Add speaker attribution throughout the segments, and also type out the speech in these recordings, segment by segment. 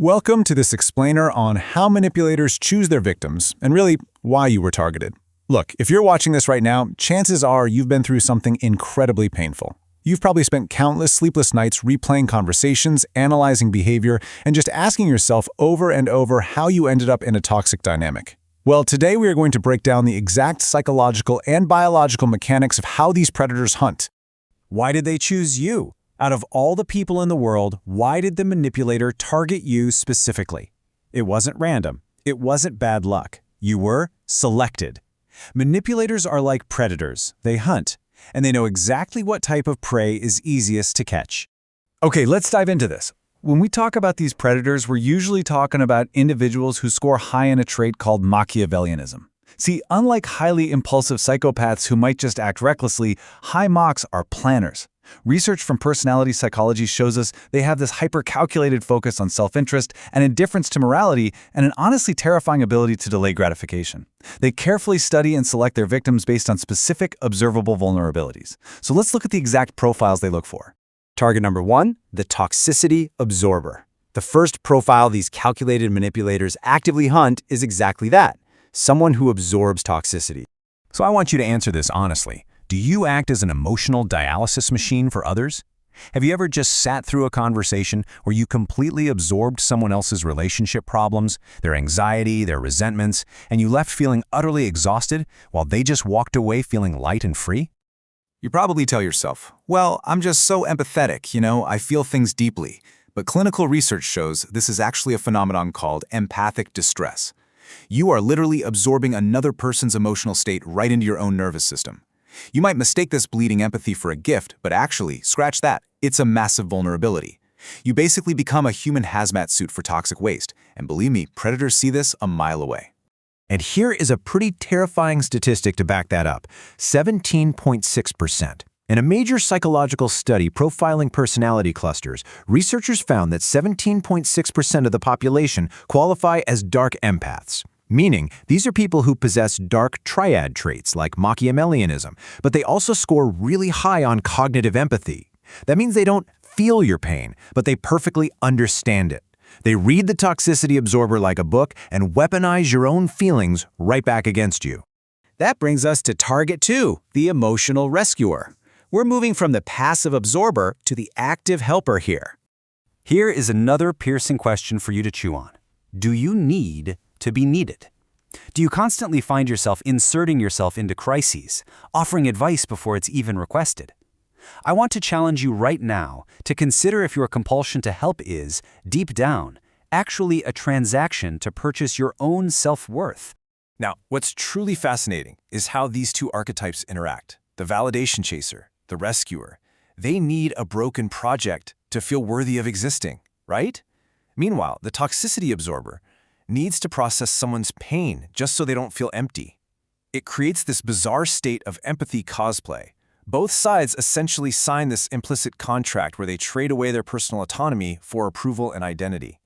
Speaker 1: Welcome to this explainer on how manipulators choose their victims and really why you were targeted. Look, if you're watching this right now, chances are you've been through something incredibly painful. You've probably spent countless sleepless nights replaying conversations, analyzing behavior, and just asking yourself over and over how you ended up in a toxic dynamic. Well, today we are going to break down the exact psychological and biological mechanics of how these predators hunt.
Speaker 2: Why did they choose you? Out of all the people in the world, why did the manipulator target you specifically? It wasn't random. It wasn't bad luck. You were selected. Manipulators are like predators. They hunt, and they know exactly what type of prey is easiest to catch. Okay, let's dive into this. When we talk about these predators, we're usually talking about individuals who score high in a trait called Machiavellianism. See, unlike highly impulsive psychopaths who might just act recklessly, high Machs are planners. Research from personality psychology shows us they have this hyper-calculated focus on self-interest and indifference to morality and an honestly terrifying ability to delay gratification. They carefully study and select their victims based on specific, observable vulnerabilities. So let's look at the exact profiles they look for. Target number 1, the toxicity absorber. The first profile these calculated manipulators actively hunt is exactly that, someone who absorbs toxicity.
Speaker 3: So I want you to answer this honestly. Do you act as an emotional dialysis machine for others? Have you ever just sat through a conversation where you completely absorbed someone else's relationship problems, their anxiety, their resentments, and you left feeling utterly exhausted while they just walked away feeling light and free?
Speaker 4: You probably tell yourself, well, I'm just so empathetic, I feel things deeply. But clinical research shows this is actually a phenomenon called empathic distress. You are literally absorbing another person's emotional state right into your own nervous system. You might mistake this bleeding empathy for a gift, but actually, scratch that, it's a massive vulnerability. You basically become a human hazmat suit for toxic waste, and believe me, predators see this a mile away.
Speaker 3: And here is a pretty terrifying statistic to back that up, 17.6%. In a major psychological study profiling personality clusters, researchers found that 17.6% of the population qualify as dark empaths. Meaning, these are people who possess dark triad traits like Machiavellianism, but they also score really high on cognitive empathy. That means they don't feel your pain, but they perfectly understand it. They read the toxicity absorber like a book and weaponize your own feelings right back against you.
Speaker 2: That brings us to target 2, the emotional rescuer. We're moving from the passive absorber to the active helper here. Here is another piercing question for you to chew on. Do you need to be needed? Do you constantly find yourself inserting yourself into crises, offering advice before it's even requested? I want to challenge you right now to consider if your compulsion to help is, deep down, actually a transaction to purchase your own self-worth.
Speaker 4: Now, what's truly fascinating is how these two archetypes interact. The validation chaser, the rescuer, they need a broken project to feel worthy of existing, right? Meanwhile, the toxicity absorber needs to process someone's pain just so they don't feel empty. It creates this bizarre state of empathy cosplay. Both sides essentially sign this implicit contract where they trade away their personal autonomy for approval and identity.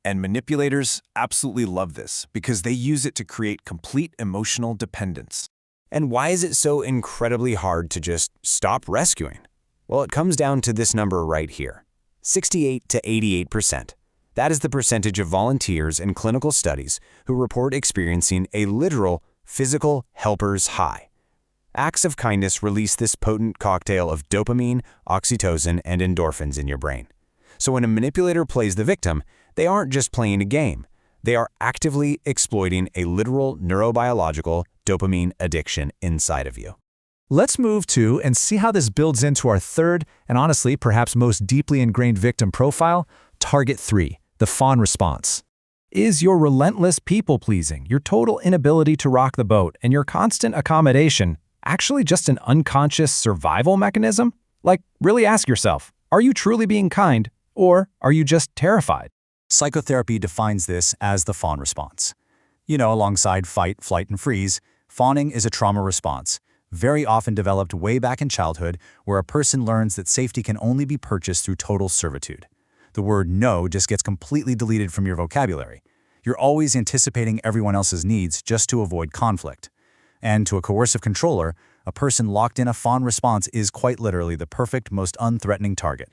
Speaker 4: And manipulators absolutely love this because they use it to create complete emotional dependence.
Speaker 2: And why is it so incredibly hard to just stop rescuing? Well, it comes down to this number right here, 68 to 88%. That is the percentage of volunteers in clinical studies who report experiencing a literal physical helper's high. Acts of kindness release this potent cocktail of dopamine, oxytocin, and endorphins in your brain. So when a manipulator plays the victim, they aren't just playing a game. They are actively exploiting a literal neurobiological dopamine addiction inside of you.
Speaker 1: Let's move to and see how this builds into our third and honestly perhaps most deeply ingrained victim profile, target 3. The fawn response. Is your relentless people-pleasing, your total inability to rock the boat, and your constant accommodation actually just an unconscious survival mechanism? Like, really ask yourself, are you truly being kind, or are you just terrified?
Speaker 2: Psychotherapy defines this as the fawn response. Alongside fight, flight, and freeze, fawning is a trauma response, very often developed way back in childhood, where a person learns that safety can only be purchased through total servitude. The word no just gets completely deleted from your vocabulary. You're always anticipating everyone else's needs just to avoid conflict. And to a coercive controller, a person locked in a fawn response is quite literally the perfect, most unthreatening target.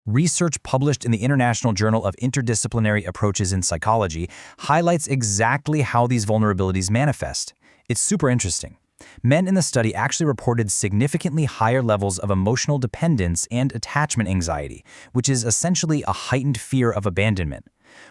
Speaker 5: Research published in the International Journal of Interdisciplinary Approaches in Psychology highlights exactly how these vulnerabilities manifest. It's super interesting. Men in the study actually reported significantly higher levels of emotional dependence and attachment anxiety, which is essentially a heightened fear of abandonment.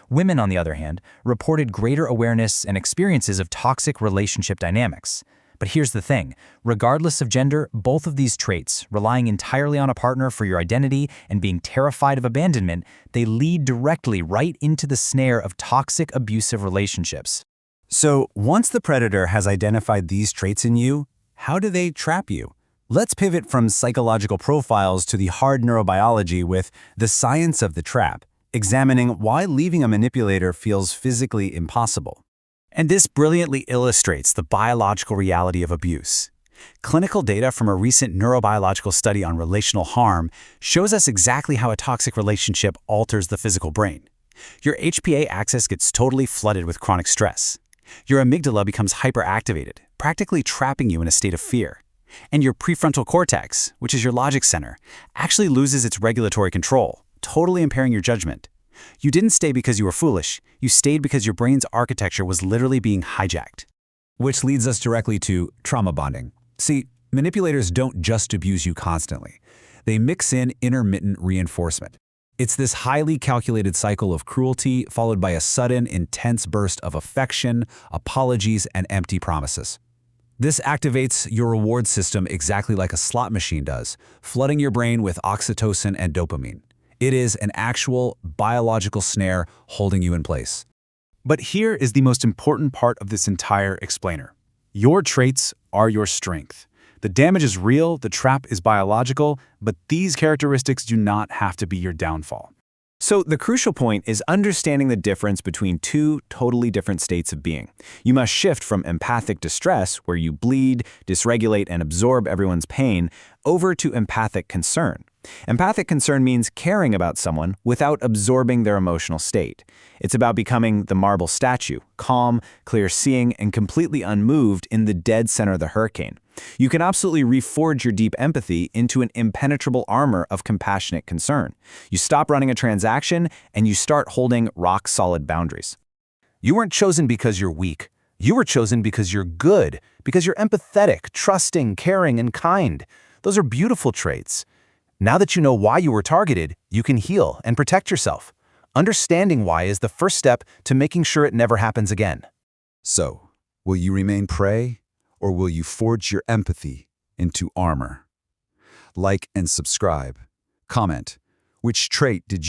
Speaker 5: Women, on the other hand, reported greater awareness and experiences of toxic relationship dynamics. But here's the thing, regardless of gender, both of these traits, relying entirely on a partner for your identity and being terrified of abandonment, they lead directly right into the snare of toxic abusive relationships.
Speaker 2: So, once the predator has identified these traits in you, how do they trap you? Let's pivot from psychological profiles to the hard neurobiology with the science of the trap, examining why leaving a manipulator feels physically impossible. And this brilliantly illustrates the biological reality of abuse. Clinical data from a recent neurobiological study on relational harm shows us exactly how a toxic relationship alters the physical brain. Your HPA axis gets totally flooded with chronic stress. Your amygdala becomes hyperactivated, practically trapping you in a state of fear. And your prefrontal cortex, which is your logic center, actually loses its regulatory control, totally impairing your judgment. You didn't stay because you were foolish. You stayed because your brain's architecture was literally being hijacked.
Speaker 1: Which leads us directly to trauma bonding. See, manipulators don't just abuse you constantly. They mix in intermittent reinforcement. It's this highly calculated cycle of cruelty followed by a sudden, intense burst of affection, apologies, and empty promises. This activates your reward system exactly like a slot machine does, flooding your brain with oxytocin and dopamine. It is an actual biological snare holding you in place.
Speaker 4: But here is the most important part of this entire explainer. Your traits are your strength. The damage is real, the trap is biological, but these characteristics do not have to be your downfall.
Speaker 2: So the crucial point is understanding the difference between two totally different states of being. You must shift from empathic distress, where you bleed, dysregulate, and absorb everyone's pain, over to empathic concern. Empathic concern means caring about someone without absorbing their emotional state. It's about becoming the marble statue, calm, clear-seeing, and completely unmoved in the dead center of the hurricane. You can absolutely reforge your deep empathy into an impenetrable armor of compassionate concern. You stop running a transaction, and you start holding rock-solid boundaries.
Speaker 3: You weren't chosen because you're weak. You were chosen because you're good, because you're empathetic, trusting, caring, and kind. Those are beautiful traits. Now that you know why you were targeted, you can heal and protect yourself. Understanding why is the first step to making sure it never happens again.
Speaker 6: So, will you remain prey, or will you forge your empathy into armor? Like and subscribe. Comment, which trait did you